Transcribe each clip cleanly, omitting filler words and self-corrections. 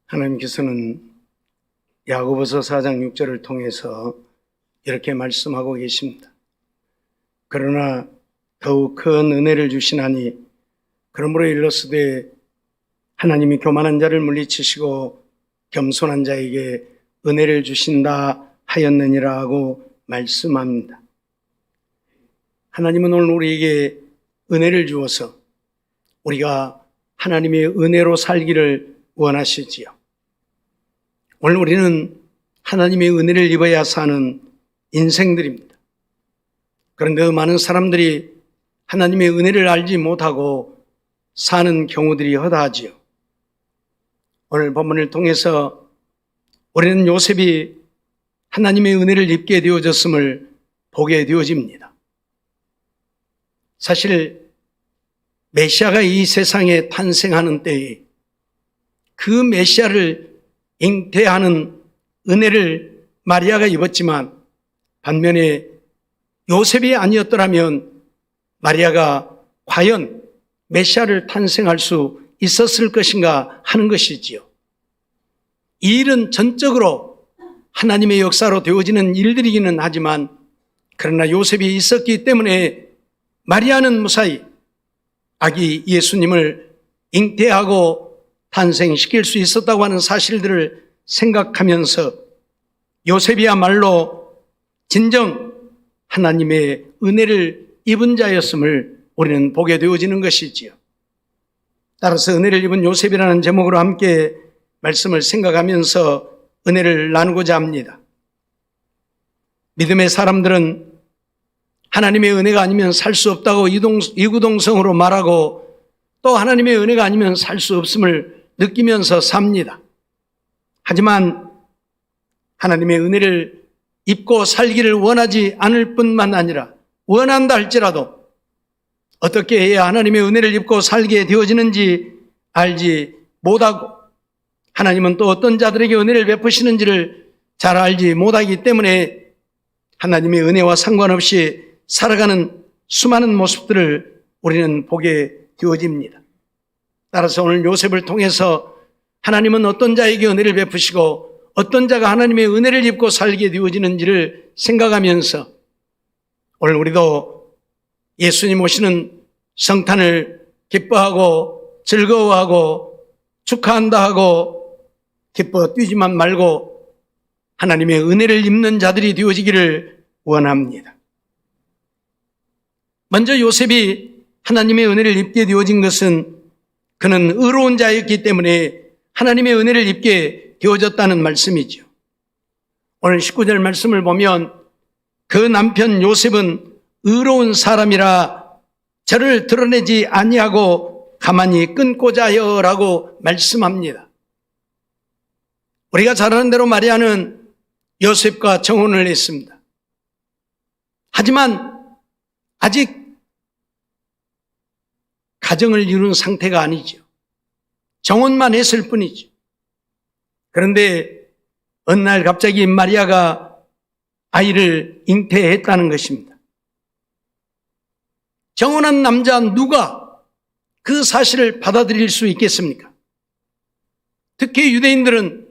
하나님께서는 야고보서 4장 6절을 통해서 이렇게 말씀하고 계십니다. 그러나 더욱 큰 은혜를 주시나니 그러므로 일러스되 하나님이 교만한 자를 물리치시고 겸손한 자에게 은혜를 주신다 하였느니라 하고 말씀합니다. 하나님은 오늘 우리에게 은혜를 주어서 우리가 하나님의 은혜로 살기를 원하시지요. 오늘 우리는 하나님의 은혜를 입어야 사는 인생들입니다. 그런데 많은 사람들이 하나님의 은혜를 알지 못하고 사는 경우들이 허다하지요. 오늘 본문을 통해서 우리는 요셉이 하나님의 은혜를 입게 되어졌음을 보게 되어집니다. 사실 메시아가 이 세상에 탄생하는 때에 그 메시아를 잉태하는 은혜를 마리아가 입었지만 반면에 요셉이 아니었더라면 마리아가 과연 메시아를 탄생할 수 있었을 것인가 하는 것이지요. 이 일은 전적으로 하나님의 역사로 되어지는 일들이기는 하지만 그러나 요셉이 있었기 때문에 마리아는 무사히 아기 예수님을 잉태하고 탄생시킬 수 있었다고 하는 사실들을 생각하면서 요셉이야말로 진정 하나님의 은혜를 입은 자였음을 우리는 보게 되어지는 것이지요. 따라서 은혜를 입은 요셉이라는 제목으로 함께 말씀을 생각하면서 은혜를 나누고자 합니다. 믿음의 사람들은 하나님의 은혜가 아니면 살 수 없다고 이구동성으로 말하고 또 하나님의 은혜가 아니면 살 수 없음을 느끼면서 삽니다. 하지만 하나님의 은혜를 입고 살기를 원하지 않을 뿐만 아니라 원한다 할지라도 어떻게 해야 하나님의 은혜를 입고 살게 되어지는지 알지 못하고 하나님은 또 어떤 자들에게 은혜를 베푸시는지를 잘 알지 못하기 때문에 하나님의 은혜와 상관없이 살아가는 수많은 모습들을 우리는 보게 되어집니다. 따라서 오늘 요셉을 통해서 하나님은 어떤 자에게 은혜를 베푸시고 어떤 자가 하나님의 은혜를 입고 살게 되어지는지를 생각하면서 오늘 우리도 예수님 오시는 성탄을 기뻐하고 즐거워하고 축하한다 하고 기뻐 뛰지만 말고 하나님의 은혜를 입는 자들이 되어지기를 원합니다. 먼저 요셉이 하나님의 은혜를 입게 되어진 것은 그는 의로운 자였기 때문에 하나님의 은혜를 입게 되어졌다는 말씀이죠. 오늘 19절 말씀을 보면 그 남편 요셉은 의로운 사람이라 저를 드러내지 아니하고 가만히 끊고자 하여라고 말씀합니다. 우리가 잘 아는 대로 마리아는 요셉과 정혼을 했습니다. 하지만 아직 가정을 이룬 상태가 아니죠. 정혼만 했을 뿐이죠. 그런데 어느 날 갑자기 마리아가 아이를 잉태했다는 것입니다. 정혼한 남자 누가 그 사실을 받아들일 수 있겠습니까? 특히 유대인들은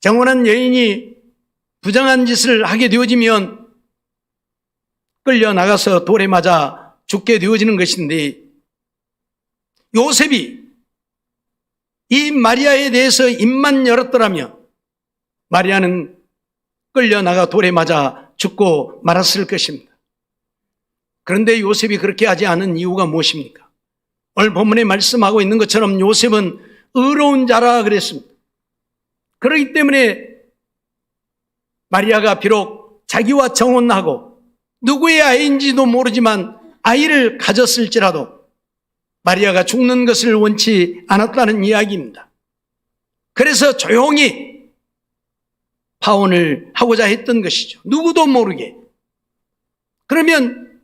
정혼한 여인이 부정한 짓을 하게 되어지면 끌려나가서 돌에 맞아 죽게 되어지는 것인데 요셉이 이 마리아에 대해서 입만 열었더라면 마리아는 끌려나가 돌에 맞아 죽고 말았을 것입니다. 그런데 요셉이 그렇게 하지 않은 이유가 무엇입니까? 오늘 본문에 말씀하고 있는 것처럼 요셉은 의로운 자라 그랬습니다. 그렇기 때문에 마리아가 비록 자기와 정혼하고 누구의 아이인지도 모르지만 아이를 가졌을지라도 마리아가 죽는 것을 원치 않았다는 이야기입니다. 그래서 조용히 파혼을 하고자 했던 것이죠. 누구도 모르게. 그러면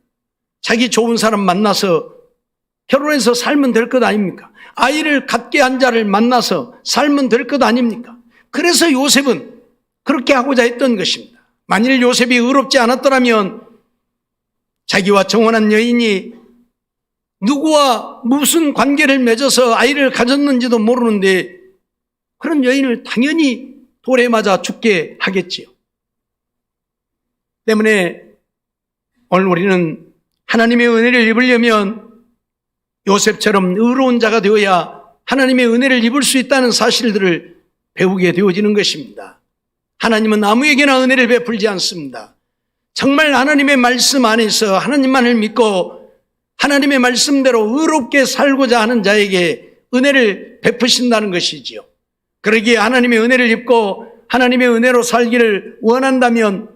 자기 좋은 사람 만나서 결혼해서 살면 될 것 아닙니까? 아이를 갖게 한 자를 만나서 살면 될 것 아닙니까? 그래서 요셉은 그렇게 하고자 했던 것입니다. 만일 요셉이 의롭지 않았더라면 자기와 정혼한 여인이 누구와 무슨 관계를 맺어서 아이를 가졌는지도 모르는데 그런 여인을 당연히 돌에 맞아 죽게 하겠지요. 때문에 오늘 우리는 하나님의 은혜를 입으려면 요셉처럼 의로운 자가 되어야 하나님의 은혜를 입을 수 있다는 사실들을 배우게 되어지는 것입니다. 하나님은 아무에게나 은혜를 베풀지 않습니다. 정말 하나님의 말씀 안에서 하나님만을 믿고 하나님의 말씀대로 의롭게 살고자 하는 자에게 은혜를 베푸신다는 것이지요. 그러기에 하나님의 은혜를 입고 하나님의 은혜로 살기를 원한다면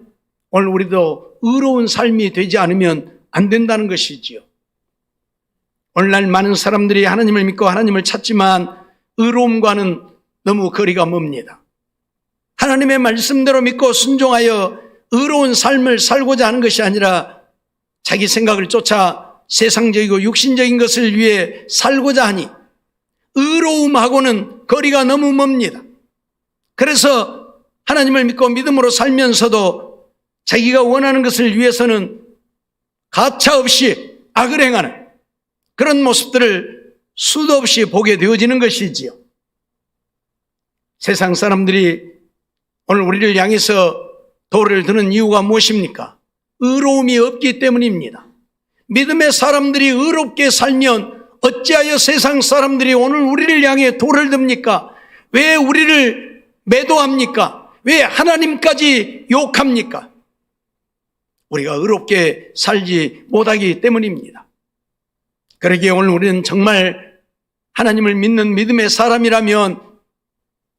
오늘 우리도 의로운 삶이 되지 않으면 안 된다는 것이지요. 오늘날 많은 사람들이 하나님을 믿고 하나님을 찾지만 의로움과는 너무 거리가 멉니다. 하나님의 말씀대로 믿고 순종하여 의로운 삶을 살고자 하는 것이 아니라 자기 생각을 쫓아 세상적이고 육신적인 것을 위해 살고자 하니 의로움하고는 거리가 너무 멉니다. 그래서 하나님을 믿고 믿음으로 살면서도 자기가 원하는 것을 위해서는 가차없이 악을 행하는 그런 모습들을 수도 없이 보게 되어지는 것이지요. 세상 사람들이 오늘 우리를 향해서 돌을 드는 이유가 무엇입니까? 의로움이 없기 때문입니다. 믿음의 사람들이 의롭게 살면 어찌하여 세상 사람들이 오늘 우리를 향해 돌을 듭니까? 왜 우리를 매도합니까? 왜 하나님까지 욕합니까? 우리가 의롭게 살지 못하기 때문입니다. 그러기에 오늘 우리는 정말 하나님을 믿는 믿음의 사람이라면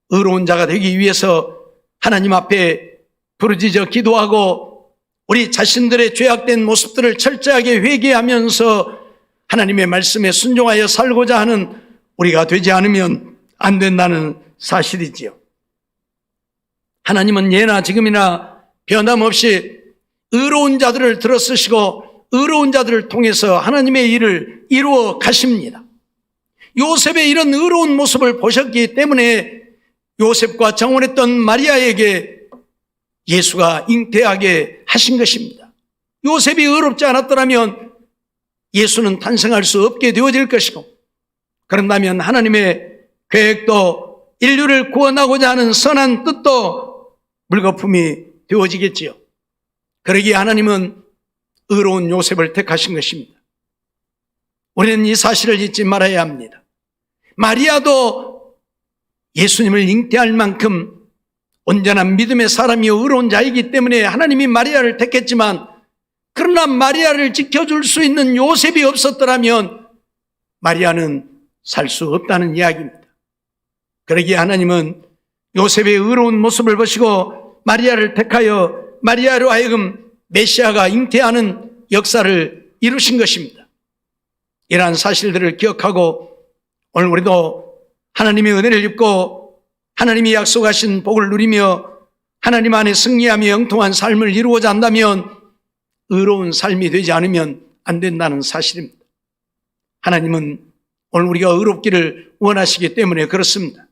의로운 자가 되기 위해서 하나님 앞에 부르짖어 기도하고 우리 자신들의 죄악된 모습들을 철저하게 회개하면서 하나님의 말씀에 순종하여 살고자 하는 우리가 되지 않으면 안 된다는 사실이지요. 하나님은 예나 지금이나 변함없이 의로운 자들을 들어쓰시고 의로운 자들을 통해서 하나님의 일을 이루어 가십니다. 요셉의 이런 의로운 모습을 보셨기 때문에 요셉과 정혼했던 마리아에게 예수가 잉태하게 하신 것입니다. 요셉이 의롭지 않았더라면 예수는 탄생할 수 없게 되어질 것이고, 그런다면 하나님의 계획도 인류를 구원하고자 하는 선한 뜻도 물거품이 되어지겠지요. 그러기에 하나님은 의로운 요셉을 택하신 것입니다. 우리는 이 사실을 잊지 말아야 합니다. 마리아도 예수님을 잉태할 만큼 온전한 믿음의 사람이요 의로운 자이기 때문에 하나님이 마리아를 택했지만, 그러나 마리아를 지켜줄 수 있는 요셉이 없었더라면 마리아는 살 수 없다는 이야기입니다. 그러기에 하나님은 요셉의 의로운 모습을 보시고 마리아를 택하여 마리아로 하여금 메시아가 잉태하는 역사를 이루신 것입니다. 이러한 사실들을 기억하고 오늘 우리도 하나님의 은혜를 입고 하나님이 약속하신 복을 누리며 하나님 안에 승리하며 영통한 삶을 이루고자 한다면 의로운 삶이 되지 않으면 안 된다는 사실입니다. 하나님은 오늘 우리가 의롭기를 원하시기 때문에 그렇습니다.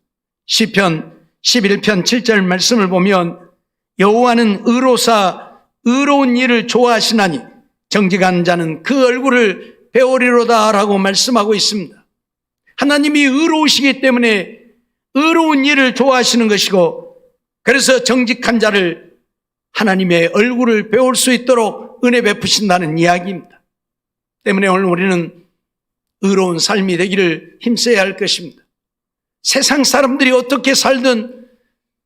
시편 11편 7절 말씀을 보면 여호와는 의로사 의로운 일을 좋아하시나니 정직한 자는 그 얼굴을 배우리로다 라고 말씀하고 있습니다. 하나님이 의로우시기 때문에 의로운 일을 좋아하시는 것이고, 그래서 정직한 자를 하나님의 얼굴을 배울 수 있도록 은혜 베푸신다는 이야기입니다. 때문에 오늘 우리는 의로운 삶이 되기를 힘써야 할 것입니다. 세상 사람들이 어떻게 살든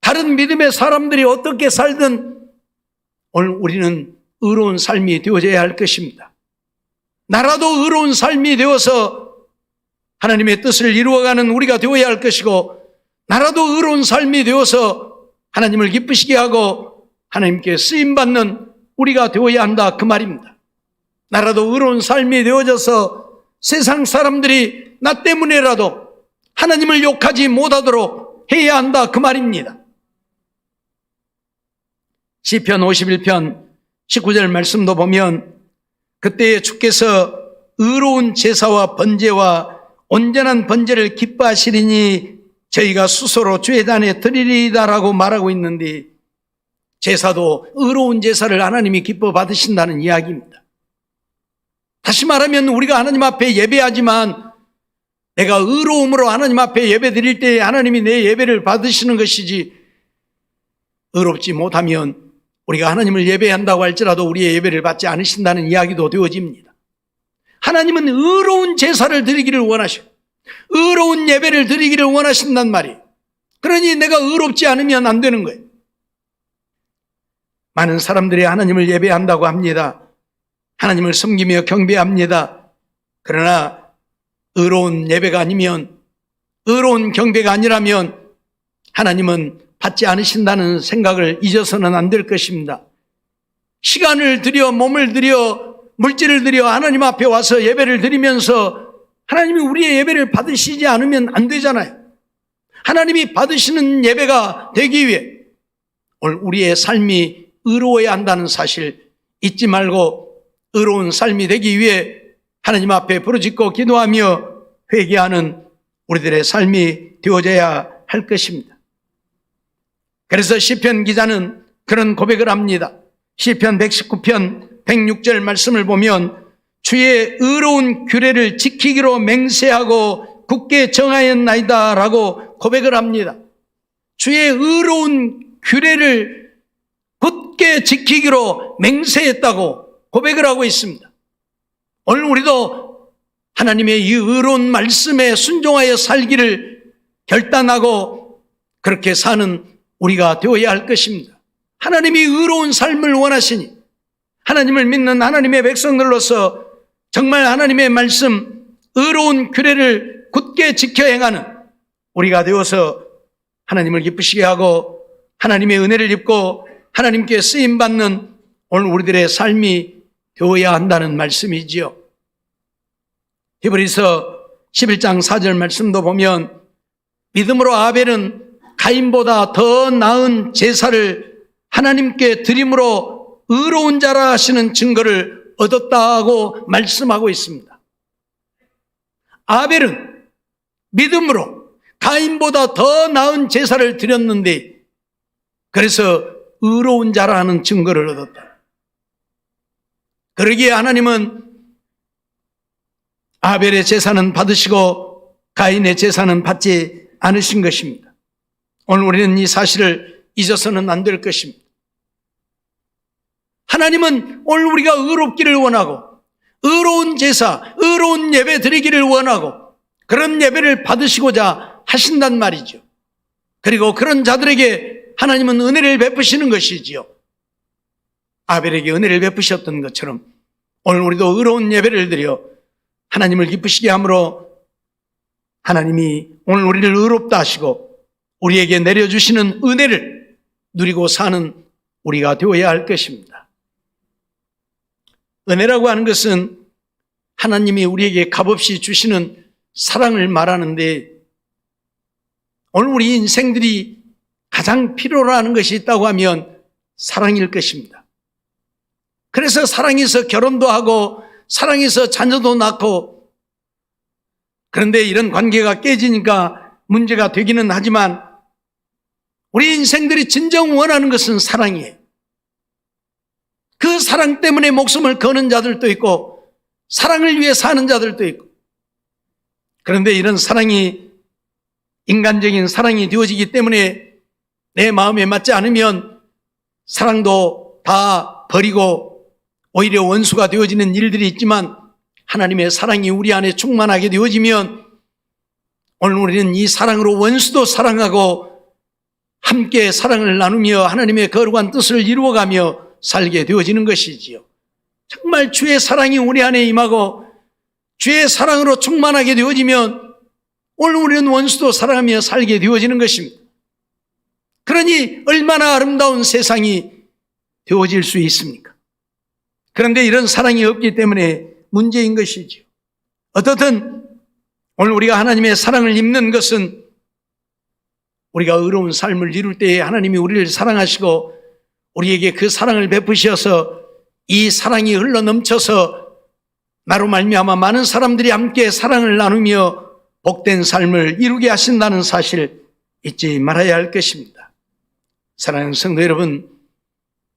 다른 믿음의 사람들이 어떻게 살든 오늘 우리는 의로운 삶이 되어져야 할 것입니다. 나라도 의로운 삶이 되어서 하나님의 뜻을 이루어가는 우리가 되어야 할 것이고, 나라도 의로운 삶이 되어서 하나님을 기쁘시게 하고 하나님께 쓰임받는 우리가 되어야 한다, 그 말입니다. 나라도 의로운 삶이 되어져서 세상 사람들이 나 때문에라도 하나님을 욕하지 못하도록 해야 한다, 그 말입니다. 시편 51편 19절 말씀도 보면 그때에 주께서 의로운 제사와 번제와 온전한 번제를 기뻐하시리니 저희가 수소로 죄단에 드리리이다라고 말하고 있는데, 제사도 의로운 제사를 하나님이 기뻐 받으신다는 이야기입니다. 다시 말하면 우리가 하나님 앞에 예배하지만 내가 의로움으로 하나님 앞에 예배 드릴 때 하나님이 내 예배를 받으시는 것이지, 의롭지 못하면 우리가 하나님을 예배한다고 할지라도 우리의 예배를 받지 않으신다는 이야기도 되어집니다. 하나님은 의로운 제사를 드리기를 원하셔. 의로운 예배를 드리기를 원하신단 말이에요. 그러니 내가 의롭지 않으면 안 되는 거예요. 많은 사람들이 하나님을 예배한다고 합니다. 하나님을 섬기며 경배합니다. 그러나 의로운 예배가 아니면, 의로운 경배가 아니라면 하나님은 받지 않으신다는 생각을 잊어서는 안 될 것입니다. 시간을 들여, 몸을 들여, 물질을 들여 하나님 앞에 와서 예배를 드리면서 하나님이 우리의 예배를 받으시지 않으면 안 되잖아요. 하나님이 받으시는 예배가 되기 위해 오늘 우리의 삶이 의로워야 한다는 사실 잊지 말고, 의로운 삶이 되기 위해 하나님 앞에 부르짖고 기도하며 회개하는 우리들의 삶이 되어져야 할 것입니다. 그래서 시편 기자는 그런 고백을 합니다. 시편 119편 106절 말씀을 보면 주의 의로운 규례를 지키기로 맹세하고 굳게 정하였나이다 라고 고백을 합니다. 주의 의로운 규례를 굳게 지키기로 맹세했다고 고백을 하고 있습니다. 오늘 우리도 하나님의 이 의로운 말씀에 순종하여 살기를 결단하고 그렇게 사는 우리가 되어야 할 것입니다. 하나님이 의로운 삶을 원하시니 하나님을 믿는 하나님의 백성들로서 정말 하나님의 말씀, 의로운 규례를 굳게 지켜 행하는 우리가 되어서 하나님을 기쁘시게 하고 하나님의 은혜를 입고 하나님께 쓰임받는 오늘 우리들의 삶이 되어야 한다는 말씀이지요. 히브리서 11장 4절 말씀도 보면 믿음으로 아벨은 가인보다 더 나은 제사를 하나님께 드림으로 의로운 자라 하시는 증거를 얻었다고 말씀하고 있습니다. 아벨은 믿음으로 가인보다 더 나은 제사를 드렸는데 그래서 의로운 자라는 증거를 얻었다. 그러기에 하나님은 아벨의 제사는 받으시고 가인의 제사는 받지 않으신 것입니다. 오늘 우리는 이 사실을 잊어서는 안 될 것입니다. 하나님은 오늘 우리가 의롭기를 원하고 의로운 제사, 의로운 예배 드리기를 원하고 그런 예배를 받으시고자 하신단 말이죠. 그리고 그런 자들에게 하나님은 은혜를 베푸시는 것이지요. 아벨에게 은혜를 베푸셨던 것처럼 오늘 우리도 의로운 예배를 드려 하나님을 기쁘시게 함으로 하나님이 오늘 우리를 의롭다 하시고 우리에게 내려주시는 은혜를 누리고 사는 우리가 되어야 할 것입니다. 은혜라고 하는 것은 하나님이 우리에게 값없이 주시는 사랑을 말하는데 오늘 우리 인생들이 가장 필요로 하는 것이 있다고 하면 사랑일 것입니다. 그래서 사랑해서 결혼도 하고 사랑해서 자녀도 낳고 그런데 이런 관계가 깨지니까 문제가 되기는 하지만 우리 인생들이 진정 원하는 것은 사랑이에요. 그 사랑 때문에 목숨을 거는 자들도 있고 사랑을 위해 사는 자들도 있고 그런데 이런 사랑이 인간적인 사랑이 되어지기 때문에 내 마음에 맞지 않으면 사랑도 다 버리고 오히려 원수가 되어지는 일들이 있지만 하나님의 사랑이 우리 안에 충만하게 되어지면 오늘 우리는 이 사랑으로 원수도 사랑하고 함께 사랑을 나누며 하나님의 거룩한 뜻을 이루어가며 살게 되어지는 것이지요. 정말 주의 사랑이 우리 안에 임하고 주의 사랑으로 충만하게 되어지면 오늘 우리는 원수도 사랑하며 살게 되어지는 것입니다. 그러니 얼마나 아름다운 세상이 되어질 수 있습니까? 그런데 이런 사랑이 없기 때문에 문제인 것이죠. 어떻든 오늘 우리가 하나님의 사랑을 입는 것은 우리가 의로운 삶을 이룰 때에 하나님이 우리를 사랑하시고 우리에게 그 사랑을 베푸셔서 이 사랑이 흘러 넘쳐서 나로 말미암아 많은 사람들이 함께 사랑을 나누며 복된 삶을 이루게 하신다는 사실 잊지 말아야 할 것입니다. 사랑하는 성도 여러분,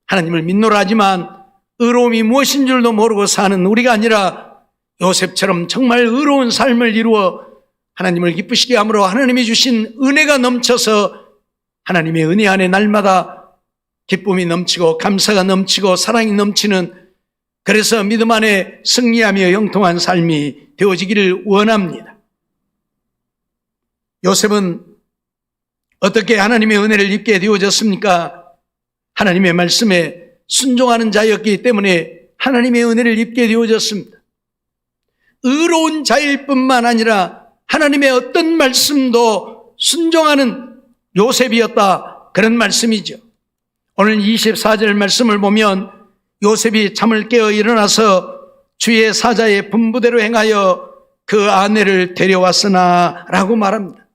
하나님을 믿노라 하지만 의로움이 무엇인 줄도 모르고 사는 우리가 아니라 요셉처럼 정말 의로운 삶을 이루어 하나님을 기쁘시게 함으로 하나님이 주신 은혜가 넘쳐서 하나님의 은혜 안에 날마다 기쁨이 넘치고 감사가 넘치고 사랑이 넘치는, 그래서 믿음 안에 승리하며 형통한 삶이 되어지기를 원합니다. 요셉은 어떻게 하나님의 은혜를 입게 되어졌습니까? 하나님의 말씀에 순종하는 자였기 때문에 하나님의 은혜를 입게 되어졌습니다. 의로운 자일 뿐만 아니라 하나님의 어떤 말씀도 순종하는 요셉이었다, 그런 말씀이죠. 오늘 24절 말씀을 보면 요셉이 잠을 깨어 일어나서 주의 사자의 분부대로 행하여 그 아내를 데려왔으나 라고 말합니다.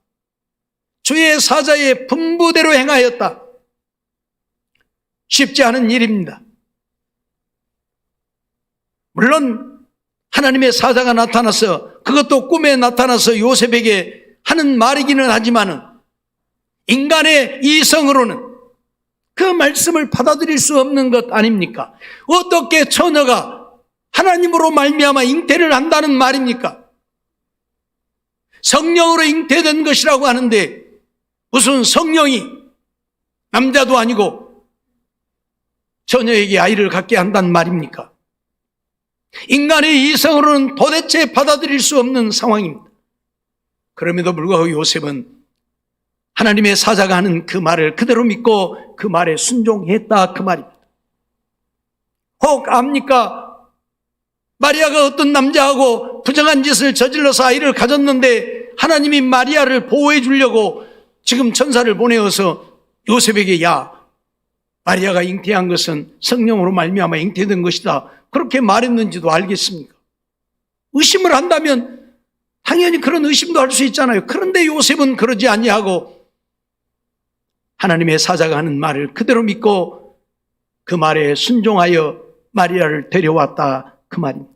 주의 사자의 분부대로 행하였다. 쉽지 않은 일입니다. 물론 하나님의 사자가 나타나서, 그것도 꿈에 나타나서 요셉에게 하는 말이기는 하지만은 인간의 이성으로는 그 말씀을 받아들일 수 없는 것 아닙니까? 어떻게 처녀가 하나님으로 말미암아 잉태를 한다는 말입니까? 성령으로 잉태된 것이라고 하는데 무슨 성령이 남자도 아니고 처녀에게 아이를 갖게 한다는 말입니까? 인간의 이성으로는 도대체 받아들일 수 없는 상황입니다. 그럼에도 불구하고 요셉은 하나님의 사자가 하는 그 말을 그대로 믿고 그 말에 순종했다, 그 말입니다. 혹 압니까? 마리아가 어떤 남자하고 부정한 짓을 저질러서 아이를 가졌는데 하나님이 마리아를 보호해 주려고 지금 천사를 보내어서 요셉에게, 야, 마리아가 잉태한 것은 성령으로 말미암아 잉태된 것이다, 그렇게 말했는지도 알겠습니까? 의심을 한다면 당연히 그런 의심도 할 수 있잖아요. 그런데 요셉은 그러지 아니하고 하나님의 사자가 하는 말을 그대로 믿고 그 말에 순종하여 마리아를 데려왔다, 그 말입니다.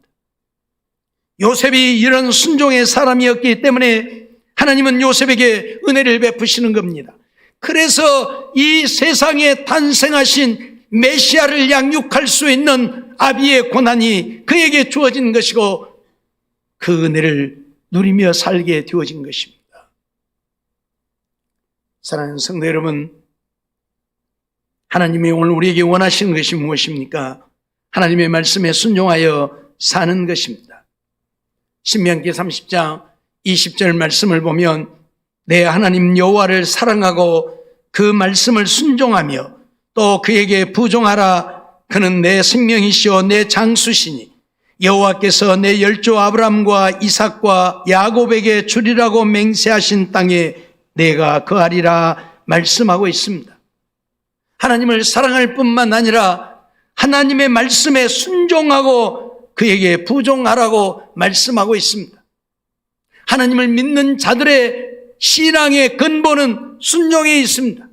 요셉이 이런 순종의 사람이었기 때문에 하나님은 요셉에게 은혜를 베푸시는 겁니다. 그래서 이 세상에 탄생하신 메시아를 양육할 수 있는 아비의 고난이 그에게 주어진 것이고 그 은혜를 누리며 살게 되어진 것입니다. 사랑하는 성도 여러분, 하나님이 오늘 우리에게 원하시는 것이 무엇입니까? 하나님의 말씀에 순종하여 사는 것입니다. 신명기 30장 20절 말씀을 보면 내 하나님 여호와를 사랑하고 그 말씀을 순종하며 또 그에게 부종하라. 그는 내 생명이시오 내 장수시니 여호와께서 내 열조 아브람과 이삭과 야곱에게 주리라고 맹세하신 땅에 내가 거하리라 말씀하고 있습니다. 하나님을 사랑할 뿐만 아니라 하나님의 말씀에 순종하고 그에게 부종하라고 말씀하고 있습니다. 하나님을 믿는 자들의 신앙의 근본은 순종에 있습니다.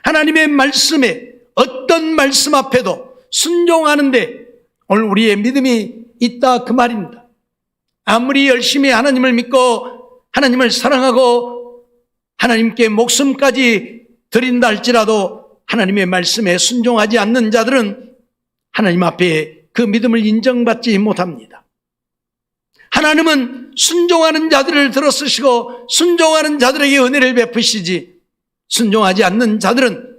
하나님의 말씀에 어떤 말씀 앞에도 순종하는데 오늘 우리의 믿음이 있다, 그 말입니다. 아무리 열심히 하나님을 믿고 하나님을 사랑하고 하나님께 목숨까지 드린다 할지라도 하나님의 말씀에 순종하지 않는 자들은 하나님 앞에 그 믿음을 인정받지 못합니다. 하나님은 순종하는 자들을 들어쓰시고 순종하는 자들에게 은혜를 베푸시지, 순종하지 않는 자들은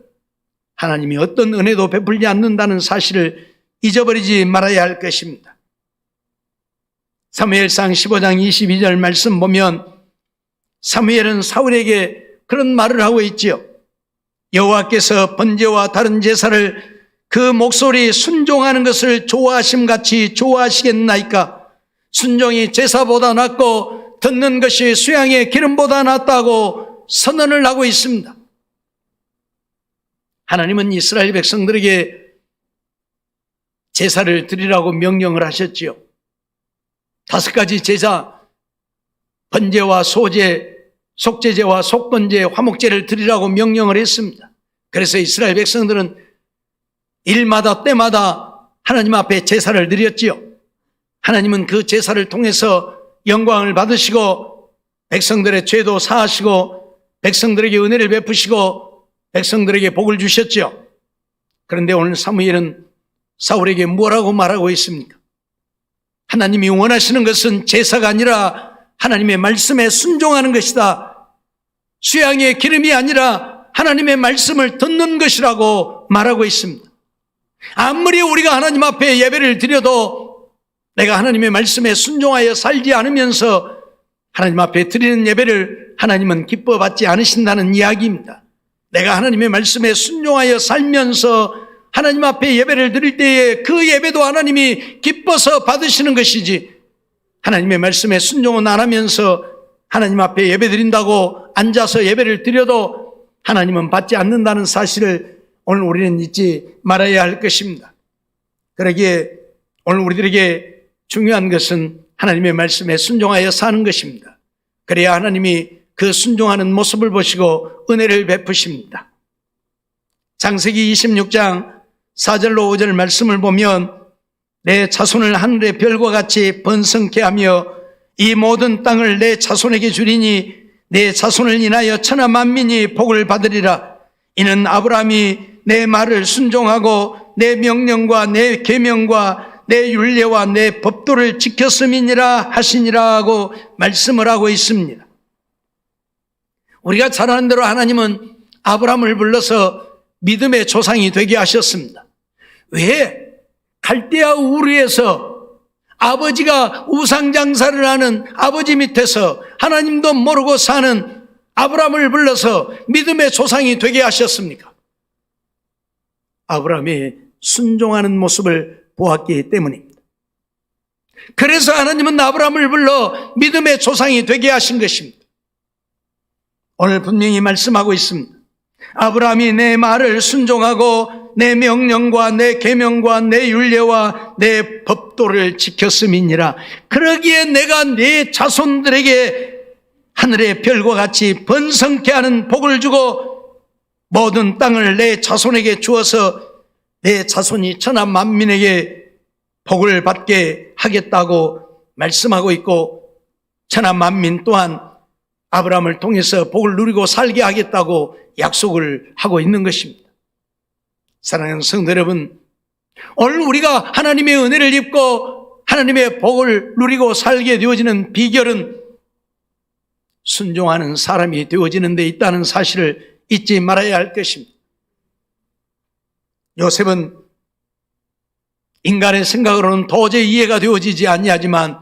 하나님이 어떤 은혜도 베풀지 않는다는 사실을 잊어버리지 말아야 할 것입니다. 사무엘상 15장 22절 말씀 보면 사무엘은 사울에게 그런 말을 하고 있지요. 여호와께서 번제와 다른 제사를 그 목소리 순종하는 것을 좋아하심같이 좋아하시겠나이까? 순종이 제사보다 낫고 듣는 것이 수양의 기름보다 낫다고 선언을 하고 있습니다. 하나님은 이스라엘 백성들에게 제사를 드리라고 명령을 하셨지요. 5가지 제사, 번제와 소제, 속제제와 속번제, 화목제를 드리라고 명령을 했습니다. 그래서 이스라엘 백성들은 일마다 때마다 하나님 앞에 제사를 드렸지요. 하나님은 그 제사를 통해서 영광을 받으시고 백성들의 죄도 사하시고 백성들에게 은혜를 베푸시고 백성들에게 복을 주셨죠. 그런데 오늘 사무엘은 사울에게 뭐라고 말하고 있습니까? 하나님이 원하시는 것은 제사가 아니라 하나님의 말씀에 순종하는 것이다. 수양의 기름이 아니라 하나님의 말씀을 듣는 것이라고 말하고 있습니다. 아무리 우리가 하나님 앞에 예배를 드려도 내가 하나님의 말씀에 순종하여 살지 않으면서 하나님 앞에 드리는 예배를 하나님은 기뻐받지 않으신다는 이야기입니다. 내가 하나님의 말씀에 순종하여 살면서 하나님 앞에 예배를 드릴 때에 그 예배도 하나님이 기뻐서 받으시는 것이지, 하나님의 말씀에 순종은 안 하면서 하나님 앞에 예배 드린다고 앉아서 예배를 드려도 하나님은 받지 않는다는 사실을 오늘 우리는 잊지 말아야 할 것입니다. 그러기에 오늘 우리들에게 중요한 것은 하나님의 말씀에 순종하여 사는 것입니다. 그래야 하나님이 그 순종하는 모습을 보시고 은혜를 베푸십니다. 창세기 26장 4절로 5절 말씀을 보면 내 자손을 하늘의 별과 같이 번성케 하며 이 모든 땅을 내 자손에게 주리니 내 자손을 인하여 천하 만민이 복을 받으리라. 이는 아브라함이 내 말을 순종하고 내 명령과 내 계명과 내 율례와 내 법도를 지켰음이니라 하시니라 하고 말씀을 하고 있습니다. 우리가 잘 아는 대로 하나님은 아브라함을 불러서 믿음의 조상이 되게 하셨습니다. 왜? 갈대아 우르에서 아버지가 우상장사를 하는 아버지 밑에서 하나님도 모르고 사는 아브라함을 불러서 믿음의 조상이 되게 하셨습니까? 아브라함이 순종하는 모습을 보았기 때문입니다. 그래서 하나님은 아브라함을 불러 믿음의 조상이 되게 하신 것입니다. 오늘 분명히 말씀하고 있습니다. 아브라함이 내 말을 순종하고 내 명령과 내 계명과 내 율례와 내 법도를 지켰음이니라. 그러기에 내가 네 자손들에게 하늘의 별과 같이 번성케 하는 복을 주고 모든 땅을 내 자손에게 주어서 내 자손이 천하 만민에게 복을 받게 하겠다고 말씀하고 있고, 천하 만민 또한 아브라함을 통해서 복을 누리고 살게 하겠다고 약속을 하고 있는 것입니다. 사랑하는 성도 여러분, 오늘 우리가 하나님의 은혜를 입고 하나님의 복을 누리고 살게 되어지는 비결은 순종하는 사람이 되어지는 데 있다는 사실을 잊지 말아야 할 것입니다. 요셉은 인간의 생각으로는 도저히 이해가 되어지지 아니하지만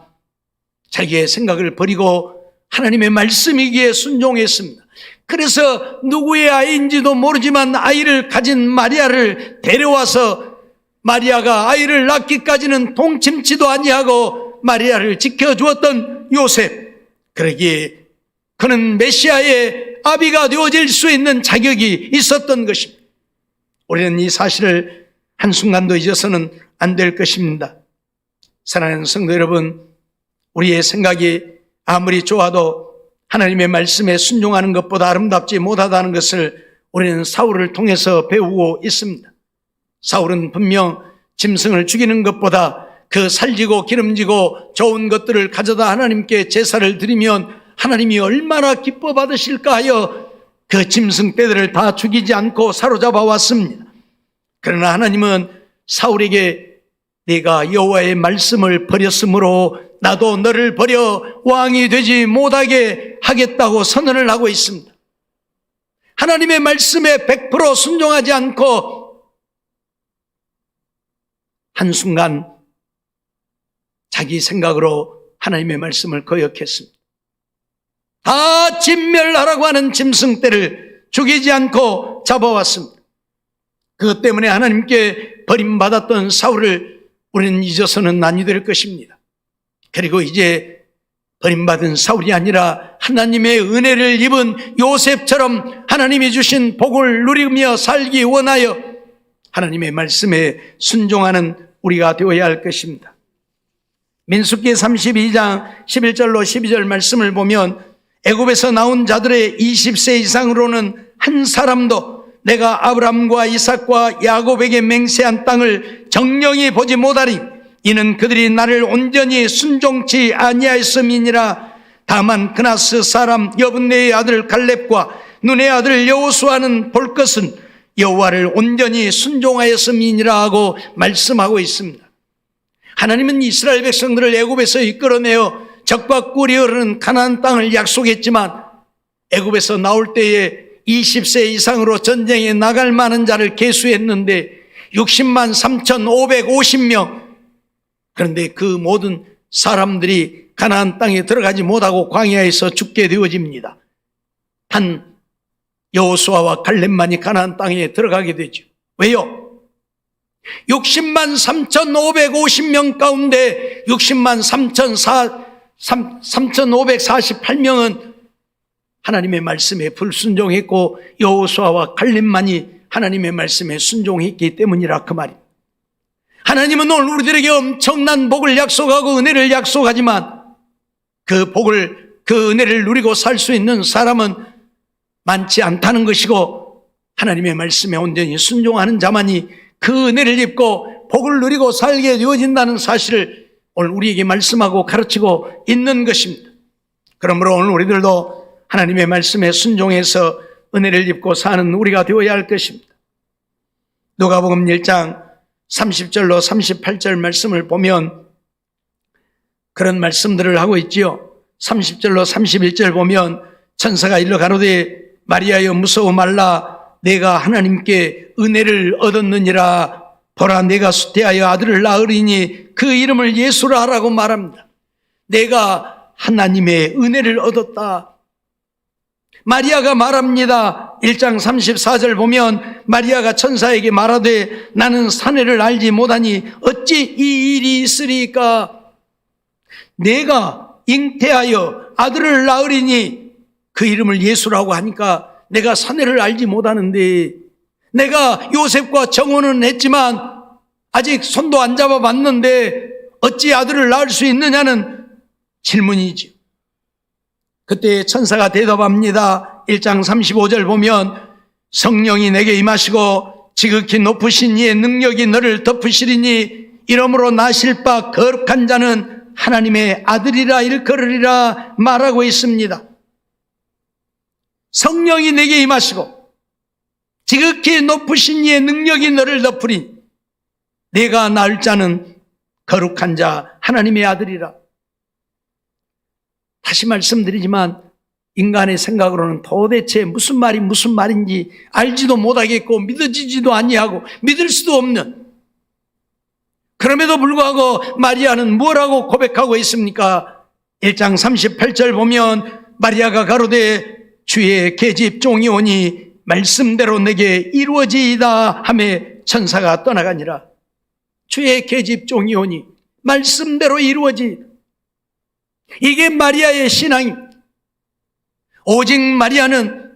자기의 생각을 버리고 하나님의 말씀이기에 순종했습니다. 그래서 누구의 아이인지도 모르지만 아이를 가진 마리아를 데려와서 마리아가 아이를 낳기까지는 동침치도 아니하고 마리아를 지켜주었던 요셉, 그러기에 그는 메시아의 아비가 되어질 수 있는 자격이 있었던 것입니다. 우리는 이 사실을 한순간도 잊어서는 안 될 것입니다. 사랑하는 성도 여러분, 우리의 생각이 아무리 좋아도 하나님의 말씀에 순종하는 것보다 아름답지 못하다는 것을 우리는 사울을 통해서 배우고 있습니다. 사울은 분명 짐승을 죽이는 것보다 그 살지고 기름지고 좋은 것들을 가져다 하나님께 제사를 드리면 하나님이 얼마나 기뻐 받으실까 하여 그 짐승 떼들을 다 죽이지 않고 사로잡아 왔습니다. 그러나 하나님은 사울에게 네가 여호와의 말씀을 버렸으므로 나도 너를 버려 왕이 되지 못하게 하겠다고 선언을 하고 있습니다. 하나님의 말씀에 100% 순종하지 않고 한순간 자기 생각으로 하나님의 말씀을 거역했습니다. 다 진멸하라고 하는 짐승떼를 죽이지 않고 잡아왔습니다. 그것 때문에 하나님께 버림받았던 사울을 우리는 잊어서는 아니 될 것입니다. 그리고 이제 버림받은 사울이 아니라 하나님의 은혜를 입은 요셉처럼 하나님이 주신 복을 누리며 살기 원하여 하나님의 말씀에 순종하는 우리가 되어야 할 것입니다. 민수기 32장 11절로 12절 말씀을 보면 애굽에서 나온 자들의 20세 이상으로는 한 사람도 내가 아브람과 이삭과 야곱에게 맹세한 땅을 정령이 보지 못하리. 이는 그들이 나를 온전히 순종치 아니하였음이니라. 다만 그나스 사람 여분네의 아들 갈렙과 눈의 아들 여호수아는 볼 것은 여호와를 온전히 순종하였음이니라 하고 말씀하고 있습니다. 하나님은 이스라엘 백성들을 애굽에서 이끌어내어 적과 꿀이 흐르는 가나안 땅을 약속했지만 애굽에서 나올 때에 20세 이상으로 전쟁에 나갈 만한 자를 계수했는데 60만 3,550명. 그런데 그 모든 사람들이 가나안 땅에 들어가지 못하고 광야에서 죽게 되어집니다. 단 여호수아와 갈렙만이 가나안 땅에 들어가게 되죠. 왜요? 60만 3,550명 가운데 60만 3,548명은 하나님의 말씀에 불순종했고 여호수아와 갈렙만이 하나님의 말씀에 순종했기 때문이라 그 말입니다. 하나님은 오늘 우리들에게 엄청난 복을 약속하고 은혜를 약속하지만 그 복을, 그 은혜를 누리고 살 수 있는 사람은 많지 않다는 것이고 하나님의 말씀에 온전히 순종하는 자만이 그 은혜를 입고 복을 누리고 살게 되어진다는 사실을 오늘 우리에게 말씀하고 가르치고 있는 것입니다. 그러므로 오늘 우리들도 하나님의 말씀에 순종해서 은혜를 입고 사는 우리가 되어야 할 것입니다. 누가복음 1장 30절로 38절 말씀을 보면 그런 말씀들을 하고 있지요. 30절로 31절 보면 천사가 일러 가로되 마리아여 무서워 말라 내가 하나님께 은혜를 얻었느니라. 보라 내가 수태하여 아들을 낳으리니 그 이름을 예수라 하라고 말합니다. 내가 하나님의 은혜를 얻었다. 마리아가 말합니다. 1장 34절 보면 마리아가 천사에게 말하되 나는 사내를 알지 못하니 어찌 이 일이 있으리까. 내가 잉태하여 아들을 낳으리니 그 이름을 예수라고 하니까 내가 사내를 알지 못하는데, 내가 요셉과 정혼은 했지만 아직 손도 안 잡아봤는데 어찌 아들을 낳을 수 있느냐는 질문이죠. 그때 천사가 대답합니다. 1장 35절 보면 성령이 내게 임하시고 지극히 높으신 이의 능력이 너를 덮으시리니 이러므로 나실 바 거룩한 자는 하나님의 아들이라 일컬으리라 말하고 있습니다. 성령이 내게 임하시고 지극히 높으신 이의 능력이 너를 덮으리니 내가 낳을 자는 거룩한 자 하나님의 아들이라. 다시 말씀드리지만 인간의 생각으로는 도대체 무슨 말인지 알지도 못하겠고 믿어지지도 아니하고 믿을 수도 없는, 그럼에도 불구하고 마리아는 뭐라고 고백하고 있습니까? 1장 38절 보면 마리아가 가로되 주의 계집 종이 오니 말씀대로 내게 이루어지이다 하매 천사가 떠나가니라. 주의 계집 종이 오니 말씀대로 이루어지이다. 이게 마리아의 신앙입니다. 오직 마리아는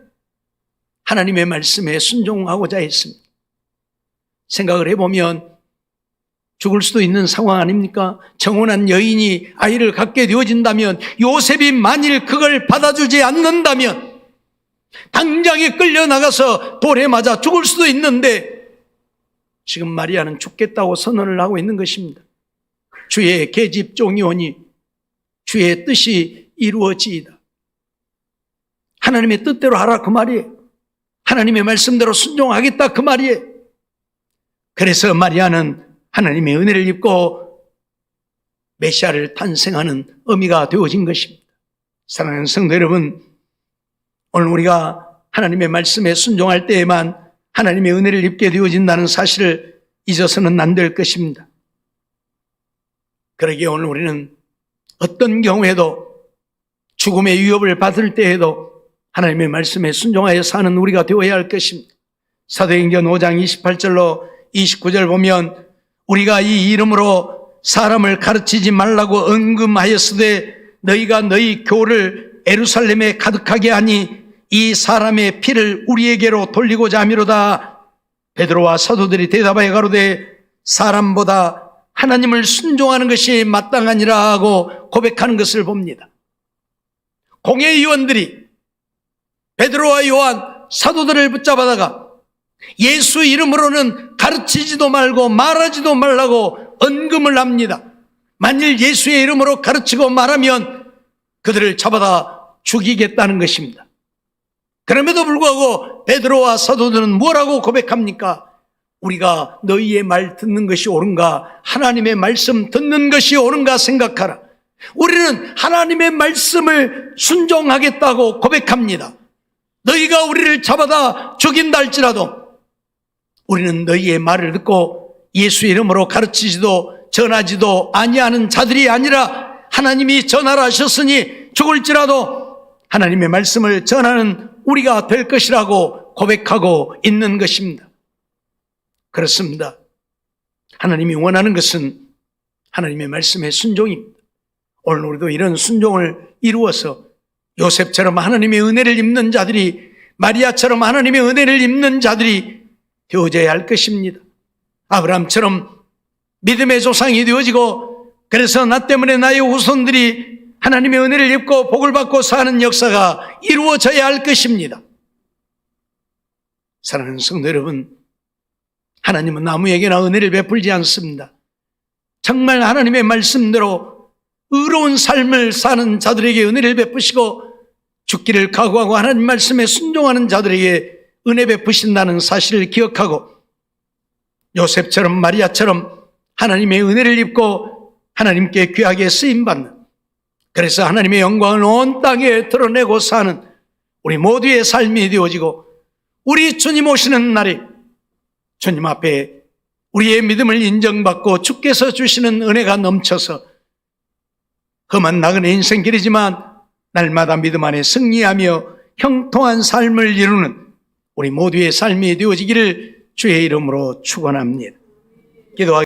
하나님의 말씀에 순종하고자 했습니다. 생각을 해보면 죽을 수도 있는 상황 아닙니까? 정혼한 여인이 아이를 갖게 되어진다면, 요셉이 만일 그걸 받아주지 않는다면 당장에 끌려나가서 돌에 맞아 죽을 수도 있는데 지금 마리아는 죽겠다고 선언을 하고 있는 것입니다. 주의 계집 종이 오니 주의 뜻이 이루어지이다. 하나님의 뜻대로 하라 그 말이에요. 하나님의 말씀대로 순종하겠다 그 말이에요. 그래서 마리아는 하나님의 은혜를 입고 메시아를 탄생하는 의미가 되어진 것입니다. 사랑하는 성도 여러분, 오늘 우리가 하나님의 말씀에 순종할 때에만 하나님의 은혜를 입게 되어진다는 사실을 잊어서는 안 될 것입니다. 그러기에 오늘 우리는 어떤 경우에도 죽음의 위협을 받을 때에도 하나님의 말씀에 순종하여 사는 우리가 되어야 할 것입니다. 사도행전 5장 28절로 29절 보면 우리가 이 이름으로 사람을 가르치지 말라고 언금하였으되 너희가 너희 교를 예루살렘에 가득하게 하니 이 사람의 피를 우리에게로 돌리고자 함이로다. 베드로와 사도들이 대답하여 가로되 사람보다 하나님을 순종하는 것이 마땅하니라 하고 고백하는 것을 봅니다. 공회의원들이 베드로와 요한 사도들을 붙잡아다가 예수 이름으로는 가르치지도 말고 말하지도 말라고 언금을 합니다. 만일 예수의 이름으로 가르치고 말하면 그들을 잡아다 죽이겠다는 것입니다. 그럼에도 불구하고 베드로와 사도들은 뭐라고 고백합니까? 우리가 너희의 말 듣는 것이 옳은가, 하나님의 말씀 듣는 것이 옳은가 생각하라. 우리는 하나님의 말씀을 순종하겠다고 고백합니다. 너희가 우리를 잡아다 죽인다 할지라도 우리는 너희의 말을 듣고 예수의 이름으로 가르치지도 전하지도 아니하는 자들이 아니라 하나님이 전하라 하셨으니 죽을지라도 하나님의 말씀을 전하는 우리가 될 것이라고 고백하고 있는 것입니다. 그렇습니다. 하나님이 원하는 것은 하나님의 말씀의 순종입니다. 오늘 우리도 이런 순종을 이루어서 요셉처럼 하나님의 은혜를 입는 자들이, 마리아처럼 하나님의 은혜를 입는 자들이 되어져야 할 것입니다. 아브라함처럼 믿음의 조상이 되어지고, 그래서 나 때문에 나의 후손들이 하나님의 은혜를 입고 복을 받고 사는 역사가 이루어져야 할 것입니다. 사랑하는 성도 여러분, 하나님은 아무에게나 은혜를 베풀지 않습니다. 정말 하나님의 말씀대로 의로운 삶을 사는 자들에게 은혜를 베푸시고, 죽기를 각오하고 하나님 말씀에 순종하는 자들에게 은혜 베푸신다는 사실을 기억하고, 요셉처럼 마리아처럼 하나님의 은혜를 입고 하나님께 귀하게 쓰임받는, 그래서 하나님의 영광을 온 땅에 드러내고 사는 우리 모두의 삶이 되어지고, 우리 주님 오시는 날에 주님 앞에 우리의 믿음을 인정받고 주께서 주시는 은혜가 넘쳐서 험한 나그네 인생길이지만 날마다 믿음 안에 승리하며 형통한 삶을 이루는 우리 모두의 삶이 되어지기를 주의 이름으로 축원합니다. 기도하겠습니다.